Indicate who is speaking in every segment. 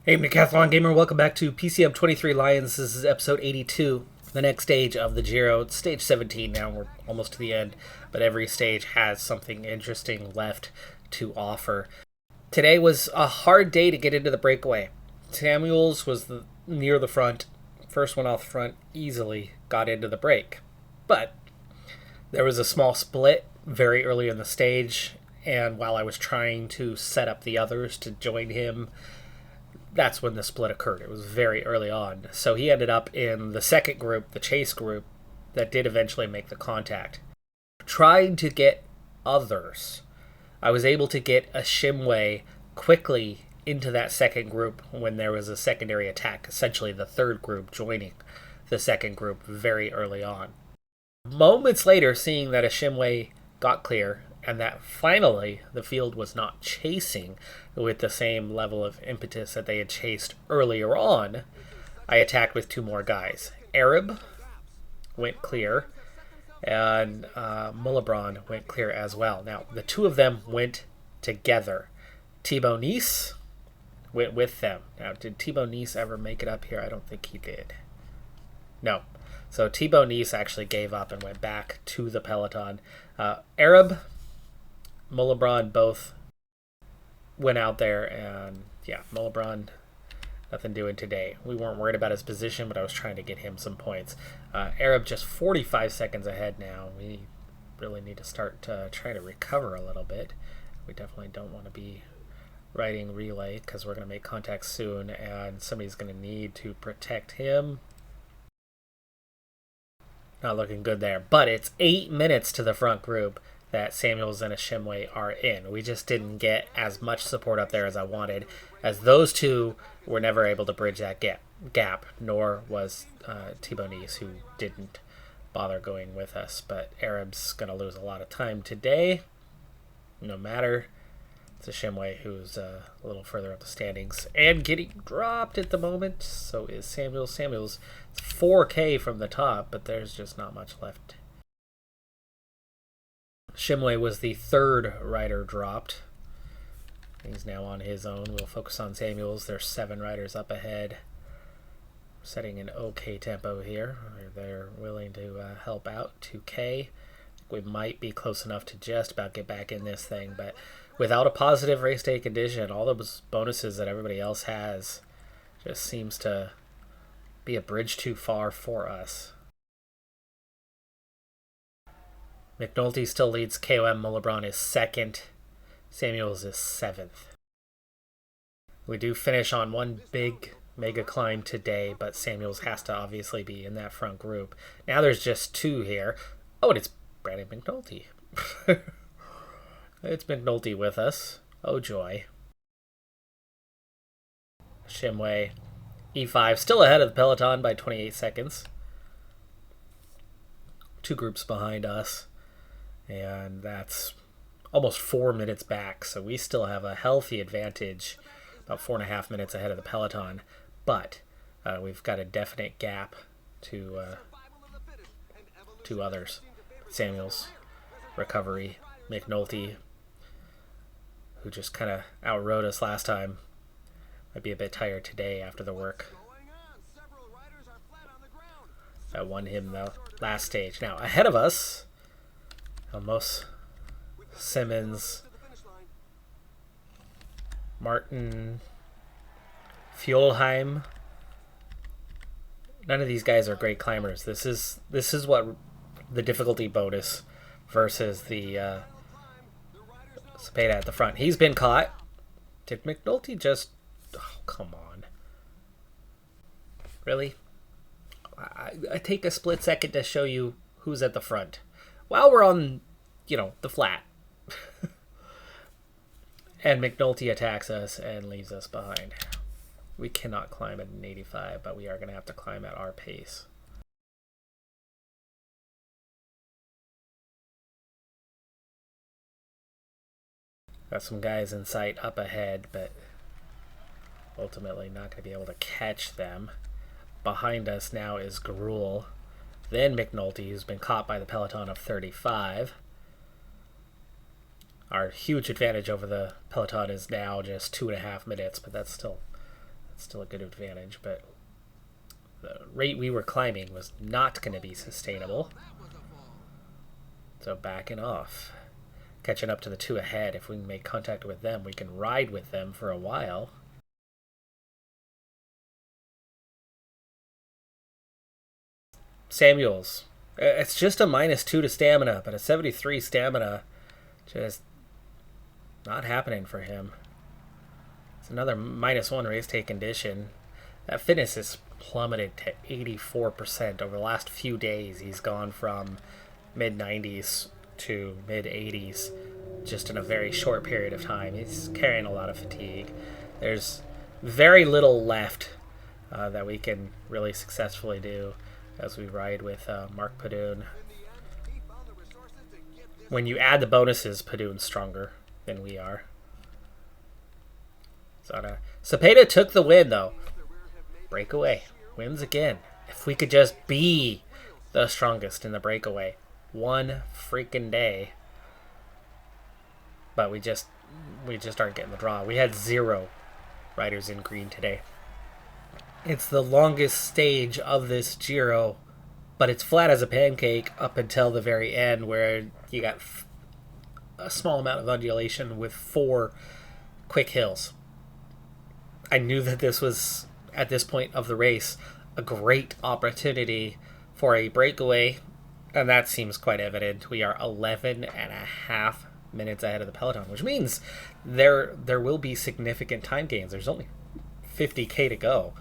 Speaker 1: Hey, Decathlon Gamer, welcome back to PCM23 Lions. This is episode 82, the next stage of the Giro. It's stage 17 now, we're almost to the end, but every stage has something interesting left to offer. Today was a hard day to get into the breakaway. Samuels was near the front, first one off the front, easily got into the break. But there was a small split very early in the stage, and while I was trying to set up the others to join him, that's when the split occurred. It was very early on. So he ended up in the second group, the chase group, that did eventually make the contact. Trying to get others, I was able to get a Shimway quickly into that second group when there was a secondary attack, essentially the third group joining the second group very early on. Moments later, seeing that a Shimway got clear and that finally the field was not chasing with the same level of impetus that they had chased earlier on, I attacked with two more guys. Arab went clear, and Mullabron went clear as well. Now, the two of them went together. Thibaut Nice went with them. Now, did Thibaut Nice ever make it up here? I don't think he did. No. So Thibaut Nice actually gave up and went back to the peloton. Arab, Mullabron both went out there, and yeah, Mullabron, nothing doing today. We weren't worried about his position, but I was trying to get him some points. Arab just 45 seconds ahead now. We really need to start trying to recover a little bit. We definitely don't want to be riding relay because we're going to make contact soon, and somebody's going to need to protect him. Not looking good there, but it's 8 minutes to the front group that Samuels and a Shimway are in. We just didn't get as much support up there as I wanted, as those two were never able to bridge that gap, nor was Thibaut Nice, who didn't bother going with us. But Arab's going to lose a lot of time today, no matter. It's a Shimway who's a little further up the standings and getting dropped at the moment. So is Samuels. Samuels is 4K from the top, but there's just not much left. Shimway was the third rider dropped. He's now on his own. We'll focus on Samuels. There's 7 riders up ahead. Setting an okay tempo here. They're willing to help out. 2K. We might be close enough to just about get back in this thing, but without a positive race day condition, all those bonuses that everybody else has just seems to be a bridge too far for us. McNulty still leads KOM. Mullabron is second. Samuels is 7th. We do finish on one big mega climb today, but Samuels has to obviously be in that front group. Now there's just 2 here. Oh, and it's Brandon McNulty. It's McNulty with us. Oh, joy. Shimway, E5, still ahead of the peloton by 28 seconds. 2 groups behind us. And that's almost 4 minutes back, so we still have a healthy advantage, about 4.5 minutes ahead of the peloton, but we've got a definite gap to others. Samuels, recovery, McNulty, who just kind of outrode us last time, might be a bit tired today after the work. I won him the last stage. Now, ahead of us, Almos, Simmons, Martin, Fjolheim. None of these guys are great climbers. This is what the difficulty bonus versus the Cepeda at the front. He's been caught. Did McNulty just... Oh, come on. Really? I take a split second to show you who's at the front while we're on, the flat. And McNulty attacks us and leaves us behind. We cannot climb at an 85, but we are going to have to climb at our pace. Got some guys in sight up ahead, but ultimately not going to be able to catch them. Behind us now is Garul, then McNulty, who's been caught by the peloton of 35. Our huge advantage over the peloton is now just 2.5 minutes, but that's still That's still a good advantage, but the rate we were climbing was not going to be sustainable. So backing off. Catching up to the 2 ahead. If we can make contact with them, we can ride with them for a while. Samuels. It's just a -2 to stamina, but a 73 stamina. Just not happening for him. It's another -1 race day condition. That fitness has plummeted to 84% over the last few days. He's gone from mid-90s to mid-80s just in a very short period of time. He's carrying a lot of fatigue. There's very little left that we can really successfully do as we ride with Mark Padoon. When you add the bonuses, Padoon's stronger than we are. Cepeda took the win, though. Breakaway. Wins again. If we could just be the strongest in the breakaway. One freaking day. But we just aren't getting the draw. We had 0 riders in green today. It's the longest stage of this Giro, but it's flat as a pancake up until the very end, where you got a small amount of undulation with 4 quick hills. I knew that this was, at this point of the race, a great opportunity for a breakaway, and that seems quite evident. We are 11.5 minutes ahead of the peloton, which means there will be significant time gains. There's only 50k to go.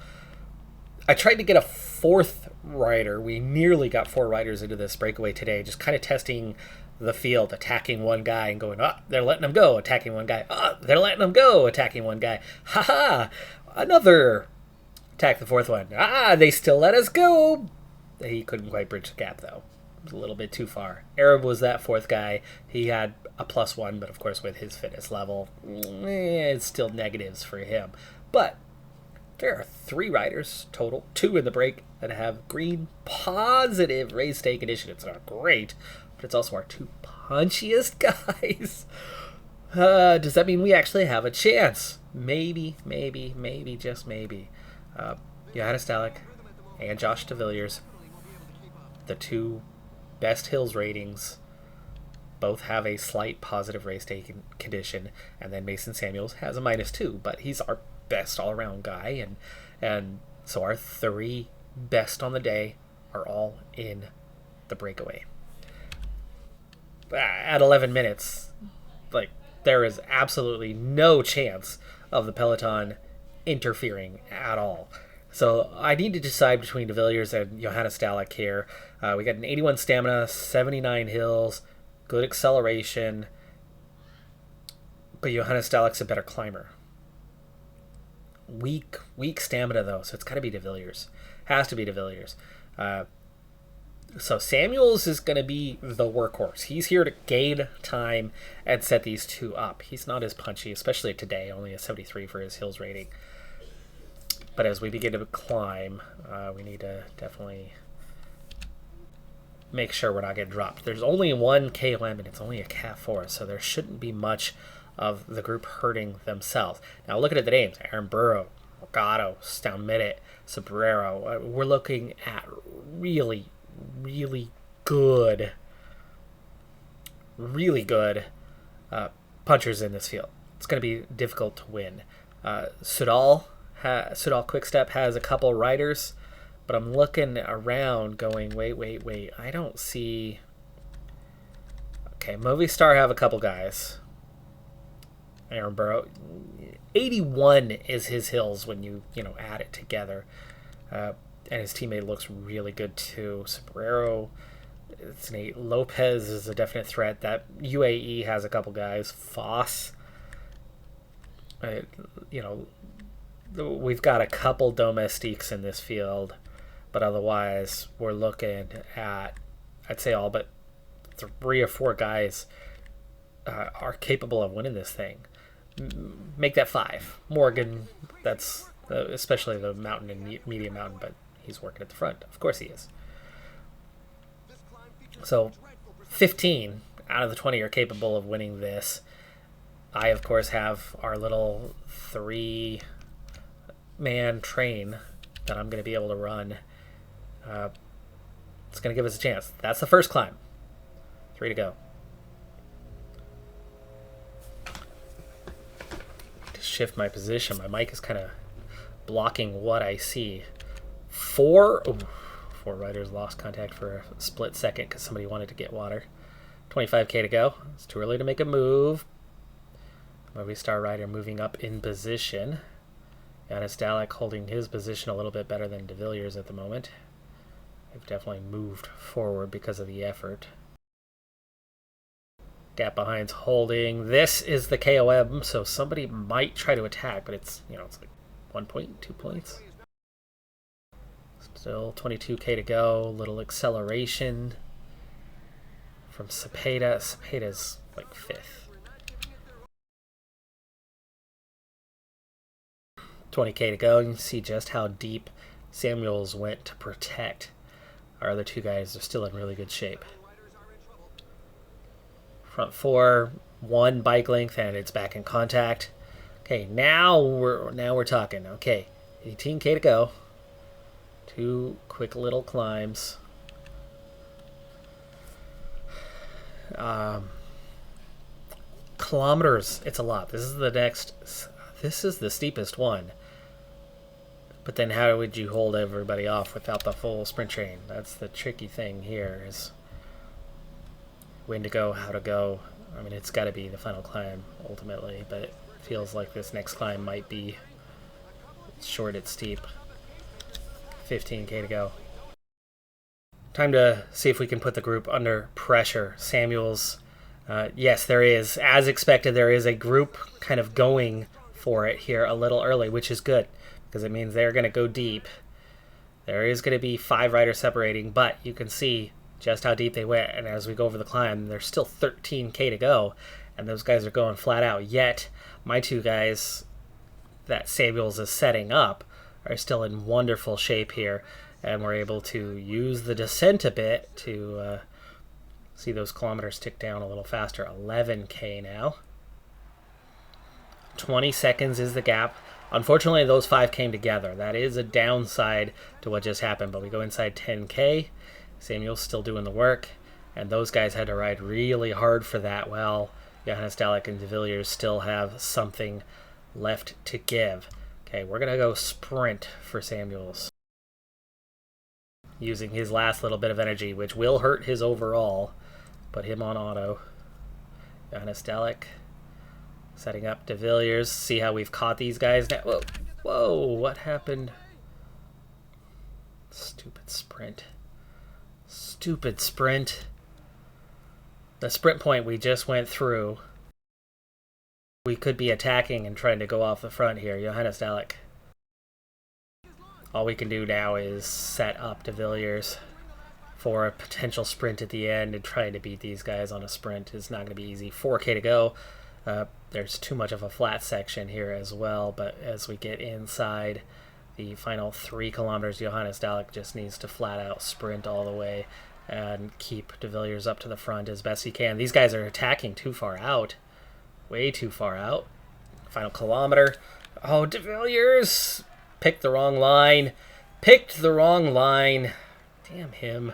Speaker 1: I tried to get a 4th rider. We nearly got 4 riders into this breakaway today, just kind of testing the field, attacking one guy and going, they're letting him go, attacking one guy. They're letting him go, attacking one guy. Ha! Another. Attack the 4th one. They still let us go. He couldn't quite bridge the gap, though. It was a little bit too far. Arab was that 4th guy. He had a +1, but of course with his fitness level, it's still negatives for him. But there are 3 riders total, 2 in the break, that have green positive race day condition. It's not great, but it's also our 2 punchiest guys. Does that mean we actually have a chance? Maybe, just maybe. Johannes Dalek and Josh de Villiers, the 2 best hills ratings, both have a slight positive race day condition, and then Mason Samuels has a -2, but he's our best all-around guy, and so our 3 best on the day are all in the breakaway. At 11 minutes, there is absolutely no chance of the peloton interfering at all. So I need to decide between de Villiers and Johannes Dalek here. We got an 81 stamina, 79 hills, good acceleration, but Johannes Dalek's a better climber. Weak stamina, though, so it's got to be de Villiers. Has to be de Villiers. So Samuels is going to be the workhorse. He's here to gain time and set these 2 up. He's not as punchy, especially today, only a 73 for his hills rating. But as we begin to climb, we need to definitely make sure we're not getting dropped. There's only 1 KOM, and it's only a Cat 4, so there shouldn't be much of the group hurting themselves. Now, looking at the names, Aaron Burrow, Morgado, Staumidit, Sobrero, we're looking at really good punchers in this field. It's going to be difficult to win. Soudal Quickstep has a couple riders, but I'm looking around going, wait, I don't see... Okay, Movistar have a couple guys. Aaron Burrow, 81 is his hills when you add it together. And his teammate looks really good too. Sobrero, it's an 8. Lopez is a definite threat. That UAE has a couple guys. Foss, we've got a couple domestiques in this field, but otherwise we're looking at, I'd say all but 3 or 4 guys are capable of winning this thing. Make that 5. Morgan, that's especially the mountain and medium mountain, but he's working at the front. Of course he is. So 15 out of the 20 are capable of winning this. I, of course, have our little 3 man train that I'm going to be able to run. It's going to give us a chance. That's the first climb. 3 to go. To shift my position, my mic is kind of blocking what I see. 4 riders lost contact for a split second because somebody wanted to get water. 25k to go. It's too early to make a move. Movistar rider moving up in position. Johannes Dalek holding his position a little bit better than De Villiers at the moment. They've definitely moved forward because of the effort. Gap behind's holding. This is the KOM, so somebody might try to attack, but it's, it's like 1 point, 2 points. Still 22k to go. Little acceleration from Cepeda. Cepeda's like 5th. 20k to go. You can see just how deep Samuels went to protect. Our other 2 guys are still in really good shape. Front 4, 1 bike length, and it's back in contact. Okay, now we're talking. Okay, 18k to go. 2 quick little climbs. Kilometers, it's a lot. This is the steepest one. But then how would you hold everybody off without the full sprint train? That's the tricky thing here, is when to go, how to go. I mean, it's got to be the final climb ultimately, but it feels like this next climb might be short, it's steep. 15k to go. Time to see if we can put the group under pressure. Samuels, yes, there is, as expected, there is a group kind of going for it here a little early, which is good, because it means they're going to go deep. There is going to be 5 riders separating, but you can see just how deep they went, and as we go over the climb, there's still 13k to go, and those guys are going flat out. Yet, my 2 guys that Samuels is setting up are still in wonderful shape here, and we're able to use the descent a bit to see those kilometers tick down a little faster. 11k now. 20 seconds is the gap. Unfortunately, those 5 came together. That is a downside to what just happened, but we go inside 10k. Samuel's still doing the work, and those guys had to ride really hard for that. Well, Johannes Dalek and De Villiers still have something left to give. Okay, we're going to go sprint for Samuels, using his last little bit of energy, which will hurt his overall. Put him on auto. Johannes Dalek setting up De Villiers. See how we've caught these guys now. Whoa, whoa, what happened? Stupid sprint. Stupid sprint. The sprint point we just went through. We could be attacking and trying to go off the front here. Johannes Dalek. All we can do now is set up De Villiers for a potential sprint at the end, and trying to beat these guys on a sprint is not going to be easy. 4k to go. There's too much of a flat section here as well, but as we get inside the final 3 kilometers, Johannes Dalek just needs to flat out sprint all the way and keep De Villiers up to the front as best he can. These guys are attacking too far out. Way too far out. Final kilometer. Oh, De Villiers picked the wrong line. Picked the wrong line. Damn him.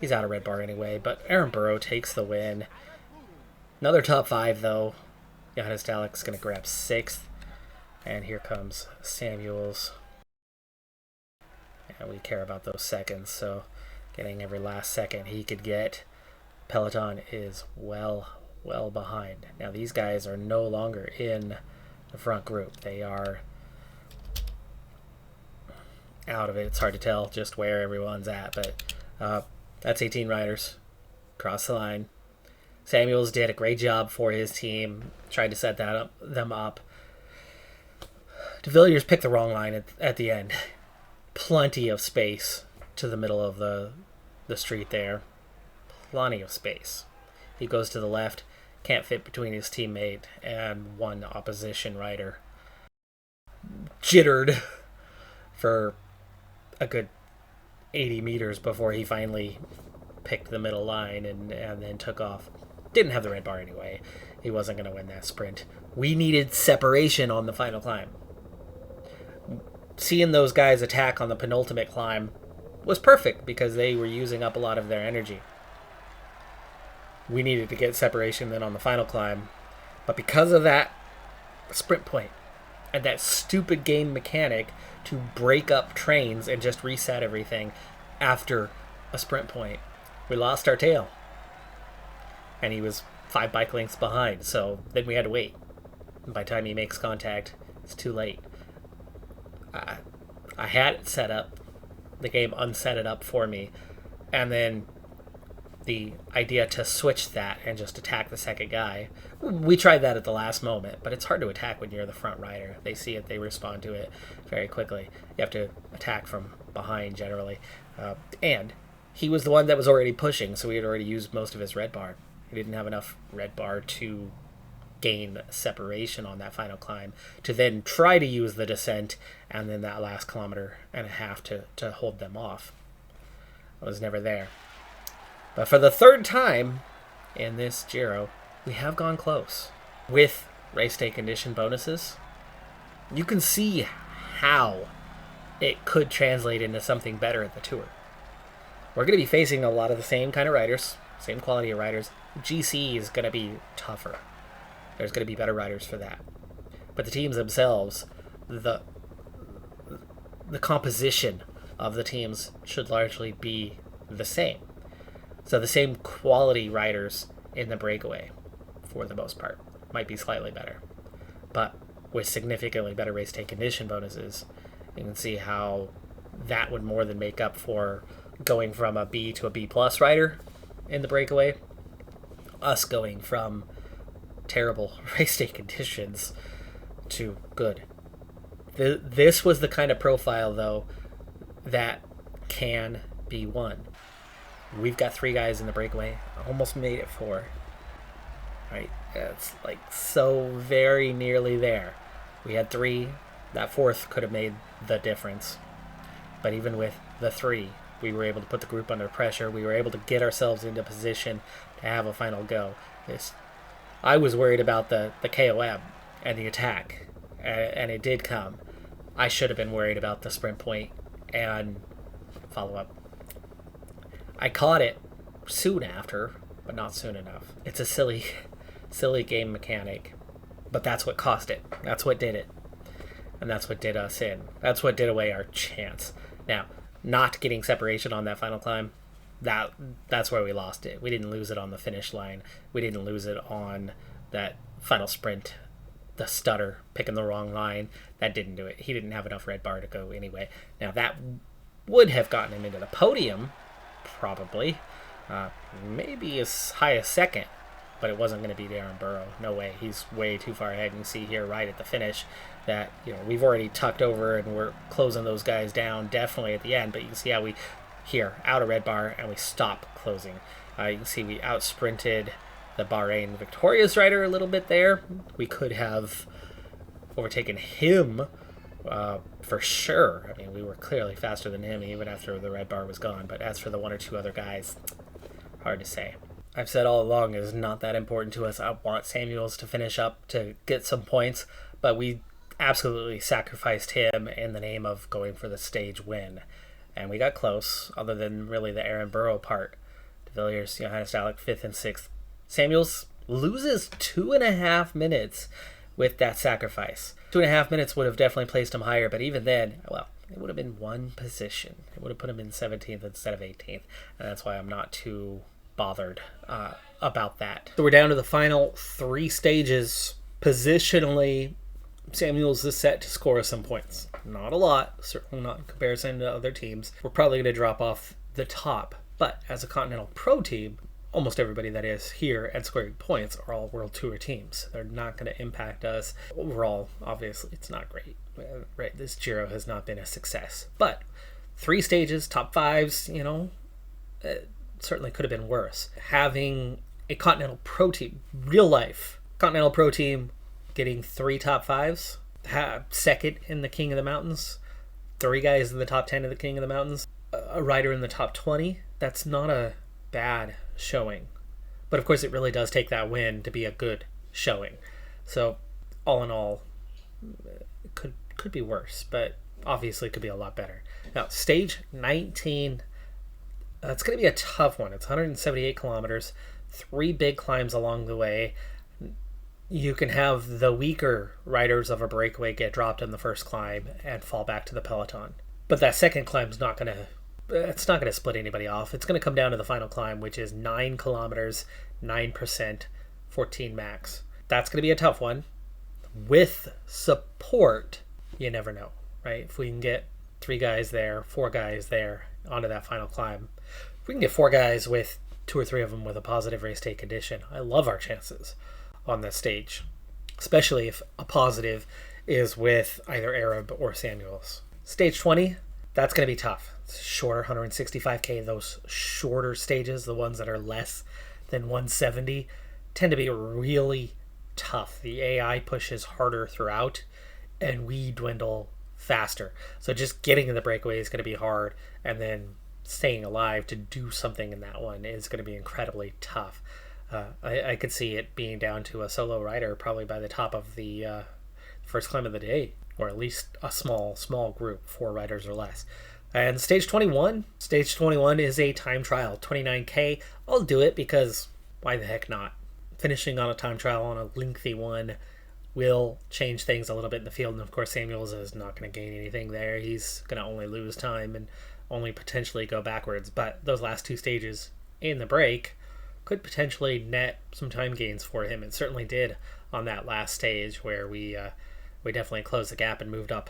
Speaker 1: He's out of red bar anyway, but Aaron Burrow takes the win. Another top 5, though. Johannes Dalek's going to grab 6th. And here comes Samuels. And we care about those seconds, so getting every last second he could get. Peloton is well behind. Now these guys are no longer in the front group. They are out of it. It's hard to tell just where everyone's at, but that's 18 riders across the line. Samuels did a great job for his team, tried to set them up. De Villiers picked the wrong line at the end. Plenty of space to the middle of the street there. Plenty of space. He goes to the left, can't fit between his teammate and one opposition rider. Jittered for a good 80 meters before he finally picked the middle line and then took off. Didn't have the red bar anyway. He wasn't going to win that sprint. We needed separation on the final climb. seeing those guys attack on the penultimate climb was perfect because they were using up a lot of their energy. We needed to get separation then on the final climb. But because of that sprint point and that stupid game mechanic to break up trains and just reset everything after a sprint point, we lost our tail. And he was 5 bike lengths behind, so then we had to wait. And by the time he makes contact, it's too late. I had it set up. The game unset it up for me. And then the idea to switch that and just attack the second guy. We tried that at the last moment, but it's hard to attack when you're the front rider. They see it, they respond to it very quickly. You have to attack from behind generally. And he was the one that was already pushing, so he had already used most of his red bar. He didn't have enough red bar to gain separation on that final climb to then try to use the descent and then that last 1.5 kilometers to hold them off. I was never there. But for the third time in this Giro, we have gone close. With race day condition bonuses, you can see how it could translate into something better at the Tour. We're going to be facing a lot of the same kind of riders, same quality of riders. GC is going to be tougher. There's going to be better riders for that. But the teams themselves, the composition of the teams should largely be the same. So the same quality riders in the breakaway, for the most part, might be slightly better. But with significantly better race day condition bonuses, you can see how that would more than make up for going from a B to a B plus rider in the breakaway. Us going from terrible race day conditions to good. This was the kind of profile, though, that can be won. We've got 3 guys in the breakaway. Almost made it 4. Right? It's like so very nearly there. We had 3. That 4th could have made the difference. But even with the 3, we were able to put the group under pressure. We were able to get ourselves into position to have a final go. I was worried about the KOM and the attack, and it did come. I should have been worried about the sprint point and follow-up. I caught it soon after, but not soon enough. It's a silly game mechanic, but that's what cost it. That's what did it. And that's what did us in. That's what did away our chance. Now, not getting separation on that final climb, that's where we lost it. We didn't lose it on the finish line. We didn't lose it on that final sprint, the stutter, picking the wrong line. That didn't do it. He didn't have enough red bar to go anyway. Now, that would have gotten him into the podium, probably. Maybe as high as second, but it wasn't going to be Aaron Burrow. No way. He's way too far ahead. You can see here right at the finish that we've already tucked over and we're closing those guys down definitely at the end, but you can see how we here out of red bar and we stop closing. You can see we out sprinted the Bahrain victorious rider a little bit there. We could have overtaken him for sure. I mean, we were clearly faster than him even after the red bar was gone, but as for the 1 or 2 other guys, hard to say. I've said all along it's not that important to us. I want Samuels to finish up to get some points, but we absolutely sacrificed him in the name of going for the stage win. And we got close, other than really the Aaron Burrow part. De Villiers, Johannes Alec, 5th and 6th. Samuels loses 2.5 minutes with that sacrifice. 2.5 minutes would have definitely placed him higher, but even then, well, it would have been 1 position. It would have put him in 17th instead of 18th, and that's why I'm not too bothered about that. So we're down to the final 3 stages. Positionally, Samuels is set to score some points. Not a lot, certainly not in comparison to other teams. We're probably going to drop off the top, but as a Continental Pro team, almost everybody that is here and scoring points are all World Tour teams. They're not going to impact us. Overall, obviously, it's not great. Right? This Giro has not been a success. But 3 stages, top 5s, it certainly could have been worse. Having a Continental Pro team, real life Continental Pro team, getting 3 top 5s, second in the King of the Mountains, 3 guys in the top 10 of the King of the Mountains, a rider in the top 20, that's not a bad showing. But of course it really does take that win to be a good showing. So all in all, it could be worse, but obviously could be a lot better. Now, stage 19, it's going to be a tough one. It's 178 kilometers, 3 big climbs along the way. You can have the weaker riders of a breakaway get dropped in the first climb and fall back to the peloton. But that second climb is not going to split anybody off. It's going to come down to the final climb, which is 9 kilometers, 9%, 14 max. That's going to be a tough one. With support, you never know, right? If we can get 3 guys there, 4 guys there onto that final climb, if we can get 4 guys with 2 or 3 of them with a positive race day condition, I love our chances on this stage, especially if a positive is with either Arab or Samuels. Stage 20, that's going to be tough. It's shorter, 165k. Those shorter stages, the ones that are less than 170, tend to be really tough. The AI pushes harder throughout, and we dwindle faster. So just getting in the breakaway is going to be hard, and then staying alive to do something in that one is going to be incredibly tough. I could see it being down to a solo rider probably by the top of the first climb of the day, or at least a small group, 4 riders or less. And stage 21 is a time trial, 29k. I'll do it because why the heck not? Finishing on a time trial on a lengthy one will change things a little bit in the field. And of course, Samuels is not going to gain anything there. He's going to only lose time and only potentially go backwards. But those last 2 stages in the break could potentially net some time gains for him. It certainly did on that last stage where we definitely closed the gap and moved up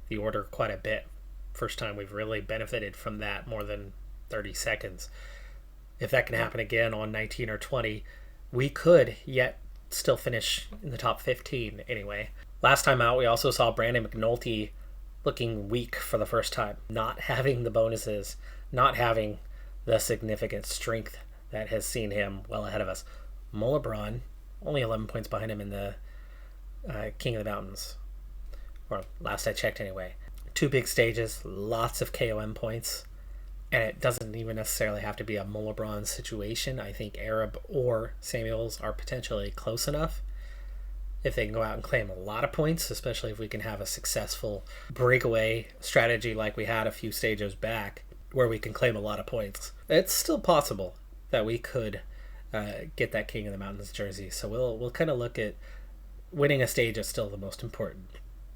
Speaker 1: the order quite a bit. First time we've really benefited from that, more than 30 seconds. If that can happen again on 19 or 20, we could yet still finish in the top 15 anyway. Last time out, we also saw Brandon McNulty looking weak for the first time, not having the bonuses, not having the significant strength that has seen him well ahead of us. Mo LeBron, only 11 points behind him in the King of the Mountains, or last I checked anyway. 2 big stages, lots of KOM points, and it doesn't even necessarily have to be a Mo LeBron situation. I think Arab or Samuels are potentially close enough if they can go out and claim a lot of points, especially if we can have a successful breakaway strategy like we had a few stages back where we can claim a lot of points. It's still possible that we could get that King of the Mountains jersey. So we'll kind of look at winning a stage is still the most important.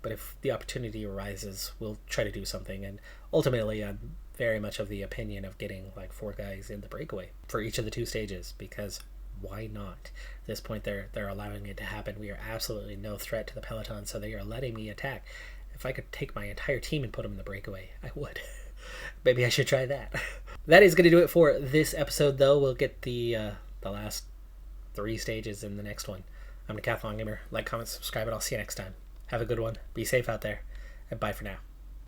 Speaker 1: But if the opportunity arises, we'll try to do something. And ultimately, I'm very much of the opinion of getting like 4 guys in the breakaway for each of the 2 stages, because why not? At this point, they're allowing it to happen. We are absolutely no threat to the peloton, so they are letting me attack. If I could take my entire team and put them in the breakaway, I would. Maybe I should try that. That is going to do it for this episode, though. We'll get the last 3 stages in the next one. I'm Decathlon Gamer. Like, comment, subscribe, and I'll see you next time. Have a good one. Be safe out there, and bye for now.